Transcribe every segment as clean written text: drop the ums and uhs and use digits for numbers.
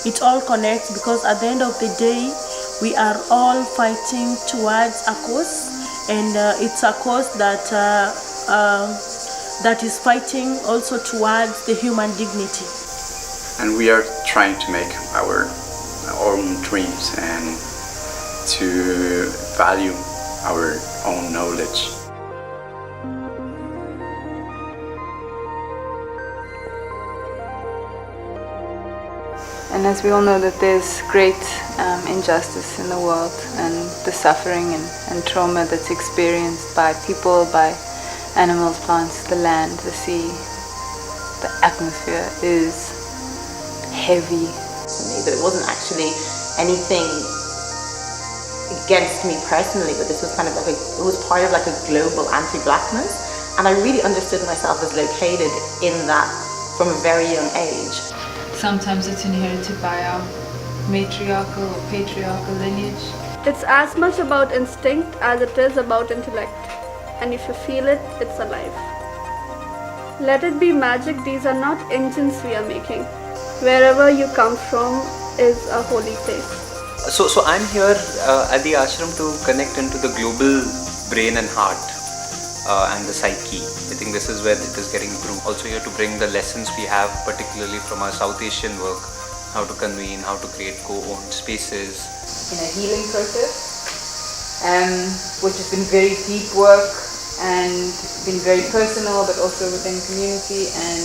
it all connects, because at the end of the day, we are all fighting towards a cause, and it's a cause that is fighting also towards the human dignity. And we are trying to make our own dreams and to value our own knowledge. And as we all know that there's great injustice in the world, and the suffering and trauma that's experienced by people, by animals, plants, the land, the sea, the atmosphere is heavy. But it wasn't actually anything against me personally, but this was kind of like it was part of like a global anti-blackness, and I really understood myself as located in that from a very young age. Sometimes it's inherited by our matriarchal or patriarchal lineage. It's as much about instinct as it is about intellect. And if you feel it, it's alive. Let it be magic. These are not engines we are making. Wherever you come from is a holy place. So I'm here at the ashram to connect into the global brain and heart and the psyche. I think this is where it is getting through. Also here to bring the lessons we have, particularly from our South Asian work, how to convene, how to create co-owned spaces. In a healing process, which has been very deep work and been very personal, but also within community. And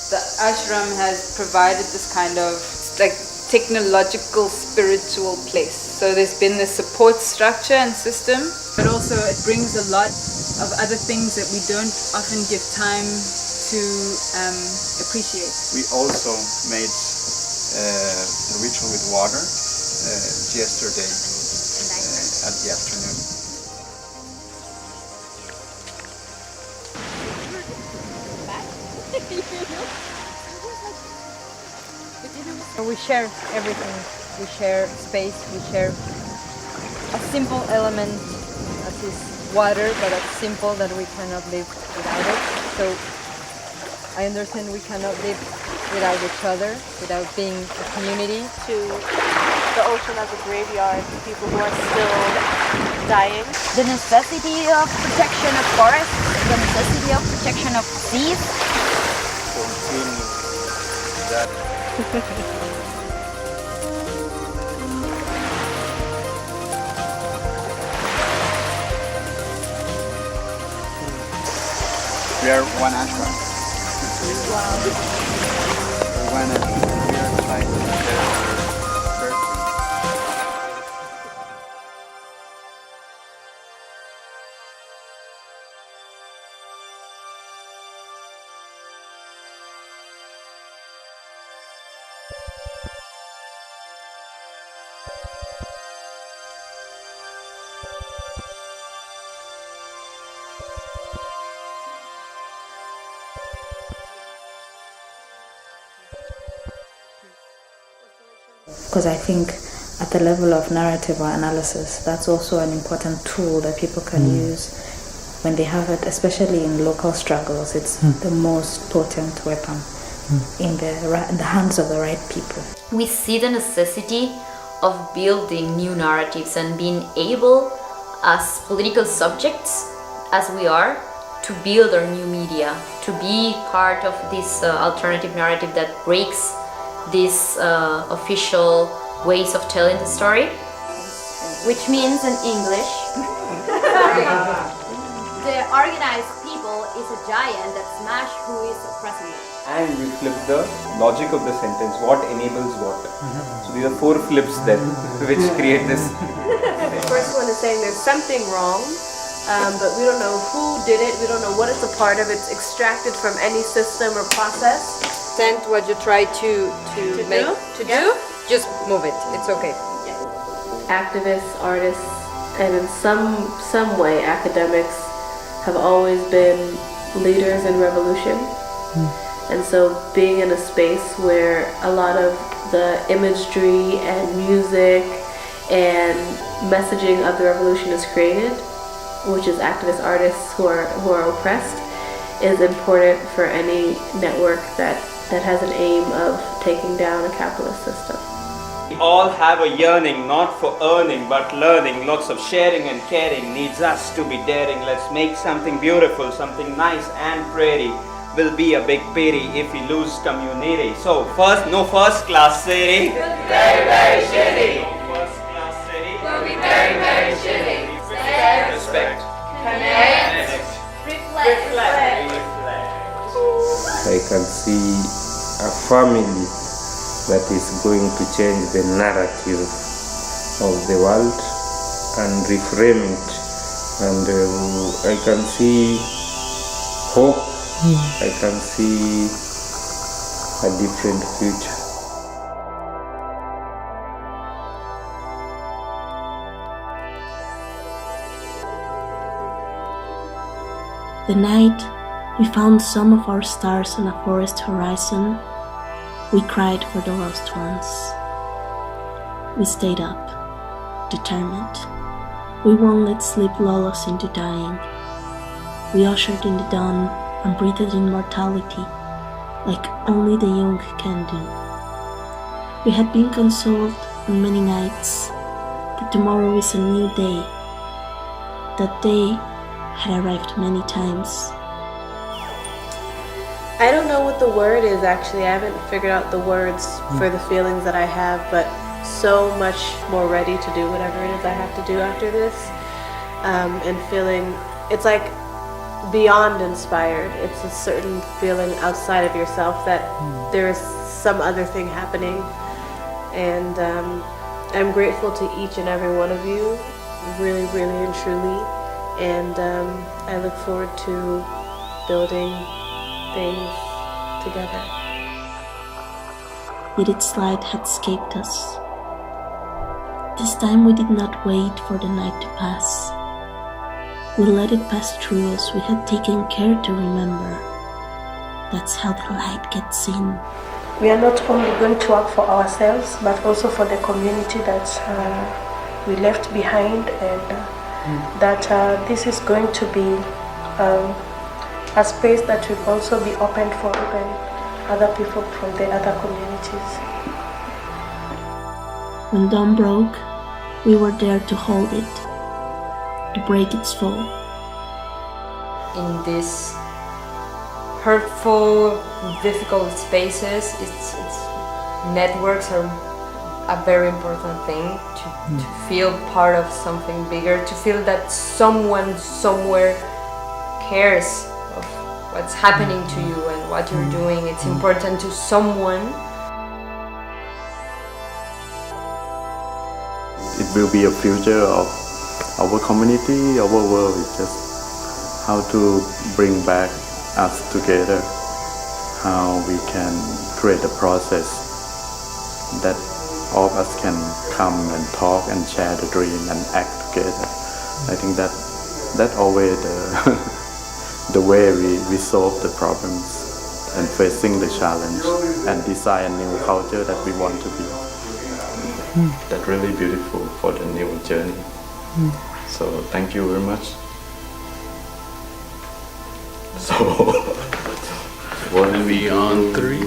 the ashram has provided this kind of like technological spiritual place. So there's been this support structure and system, but also it brings a lot of other things that we don't often give time to appreciate. We also made a ritual with water yesterday at the afternoon. We share everything. We share space. We share a simple element as is water, but it's simple that we cannot live without it. So I understand we cannot live without each other, without being a community. To the ocean as a graveyard for people who are still dying. The necessity of protection of forests, the necessity of protection of seas. We are one ashram. Wow. We're one ashram. We are trying to share Because I think at the level of narrative or analysis, that's also an important tool that people can use when they have it, especially in local struggles. It's the most potent weapon in the hands of the right people. We see the necessity of building new narratives and being able, as political subjects, as we are, to build our new media, to be part of this alternative narrative that breaks these official ways of telling the story. Which means in English, the organized people is a giant that smash who is oppressing it. And we flip the logic of the sentence, what enables what. So these are 4 flips then, which create this. The first one is saying there's something wrong, but we don't know who did it, we don't know what it's a part of, it's extracted from any system or process. Send what you try to do, just move it. It's okay. Activists, artists, and in some way academics have always been leaders in revolution. And so being in a space where a lot of the imagery and music and messaging of the revolution is created, which is activist artists who are oppressed, is important for any network that that has an aim of taking down a capitalist system. We all have a yearning, not for earning but learning. Lots of sharing and caring needs us to be daring. Let's make something beautiful, something nice and pretty. Will be a big pity if we lose community. So first, no first class city. Very, very shitty. No first class city. Will be very, very shitty. Respect. Connect. Reflect. I can see a family that is going to change the narrative of the world and reframe it. And I can see hope. I can see a different future. The night we found some of our stars on a forest horizon, we cried for the lost ones. We stayed up, determined. We won't let sleep lull us into dying. We ushered in the dawn and breathed in mortality, like only the young can do. We had been consoled on many nights that tomorrow is a new day. That day had arrived many times. I don't know what the word is actually. I haven't figured out the words for the feelings that I have, but so much more ready to do whatever it is I have to do after this. And feeling, it's like beyond inspired. It's a certain feeling outside of yourself that there is some other thing happening. And I'm grateful to each and every one of you, really, really and truly. And I look forward to building things together. Yet its light had escaped us. This time we did not wait for the night to pass. We let it pass through us. We had taken care to remember. That's how the light gets in. We are not only going to work for ourselves, but also for the community that we left behind, and that this is going to be a space that will also be open for even other people from the other communities. When dawn broke, we were there to hold it, to break its fall. In these hurtful, difficult spaces, it's networks are a very important thing to feel part of something bigger, to feel that someone somewhere cares of what's happening to you and what you're doing. It's important to someone. It will be a future of our community, our world. It's just how to bring back us together, how we can create a process that all of us can come and talk and share the dream and act together. I think that always the way we solve the problems and facing the challenge and design a new culture that we want to be. That's really beautiful for the new journey. So thank you very much. So what will we on 3?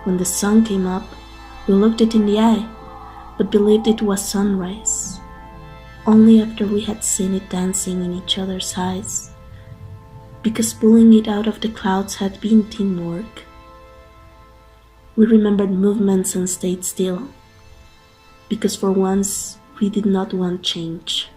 When the sun came up, we looked it in the eye, but believed it was sunrise, only after we had seen it dancing in each other's eyes, because pulling it out of the clouds had been teamwork. We remembered movements and stayed still, because for once we did not want change.